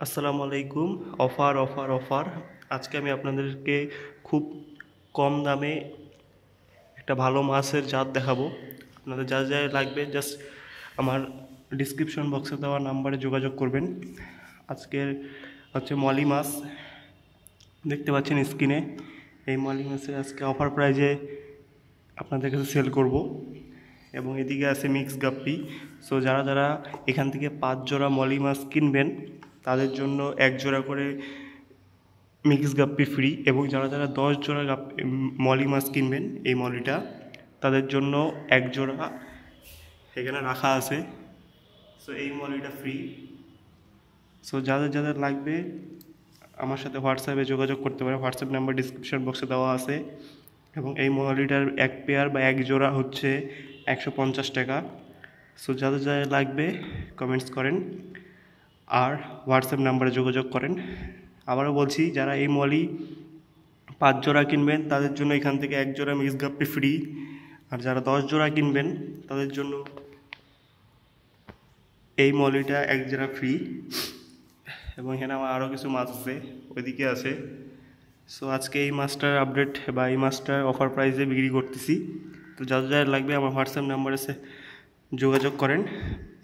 আসসালামু আলাইকুম। Offer offer offer আজকে আমি আপনাদেরকে খুব কম দামে একটা ভালো মাছের জাত দেখাবো। আপনাদের যা যা লাগবে জাস্ট আমার ডিসক্রিপশন বক্সে দেওয়া নাম্বারে যোগাযোগ করবেন। আজকের হচ্ছে মলি মাছ, দেখতে পাচ্ছেন স্ক্রিনে। এই মলি মাছের আজকে অফার প্রাইজে আপনাদের কাছে সেল করব। এবং এদিকে আছে মিক্স গাপ্পি। সো যারা যারা এখান থেকে 5 জোড়া মলি মাছ কিনবেন তাদের জন্য 1 জোড়া করে মিক্স গাপ্পি ফ্রি, এবং যারা যারা 10 জোড়া মলি মাছ কিনবেন এই মলিটা তাদের জন্য 1 জোড়া এখানে রাখা আছে। সো এই মলিটা ফ্রি। সো যাদের যাদের লাগবে আমার সাথে হোয়াটসঅ্যাপে যোগাযোগ করতে পারে। হোয়াটসঅ্যাপ নাম্বার ডিসক্রিপশন বক্সে দেওয়া আছে। এবং এই মলিটার 1 পেয়ার বা 1 জোড়া হচ্ছে 150 টাকা। সো যাদের যাদের লাগবে কমেন্টস করেন আর হোয়াটসঅ্যাপ নাম্বারে যোগাযোগ করেন। আবারও বলছি, যারা এই মলি 5 জোড়া কিনবেন তাদের জন্য এখান থেকে 1 জোড়া মিক্স গাপ্পি ফ্রি, আর যারা 10 জোড়া কিনবেন তাদের জন্য এই মলিটা 1 জোড়া ফ্রি। এবং এখানে আমার আরও কিছু মাছ আছে, ওইদিকে আছে। সো আজকে এই মাছটার আপডেট বা এই মাছটার অফার প্রাইসে বিক্রি করতেছি। তো যাদের যাদের লাগবে আমার হোয়াটসঅ্যাপ নাম্বারে যোগাযোগ করেন।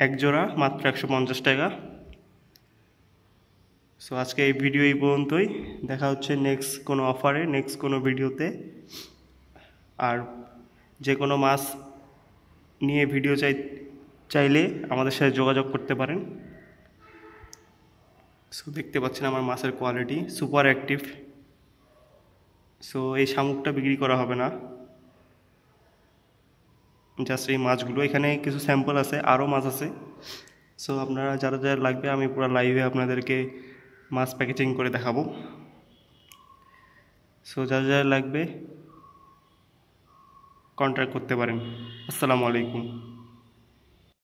1 জোড়া মাত্র 150 টাকা। সো আজকে এই ভিডিও এই পর্যন্তই। দেখা হচ্ছে নেক্সট কোনো অফারে, নেক্সট কোনো ভিডিওতে। আর যে কোনো মাছ নিয়ে ভিডিও চাইলে আমাদের সাথে যোগাযোগ করতে পারেন। সো দেখতে পাচ্ছেন আমার মাছের কোয়ালিটি সুপার অ্যাক্টিভ। সো এই শামুকটা বিক্রি করা হবে না, জাস্ট এই মাছগুলো। এখানে কিছু স্যাম্পল আছে, আরও মাছ আছে। সো আপনারা যারা যারা লাগবে আমি পুরো লাইভে আপনাদেরকে মাছ প্যাকেজিং করে দেখাবো। সো যারা যারা লাগবে কন্ট্যাক্ট করতে পারেন। আসসালামু আলাইকুম।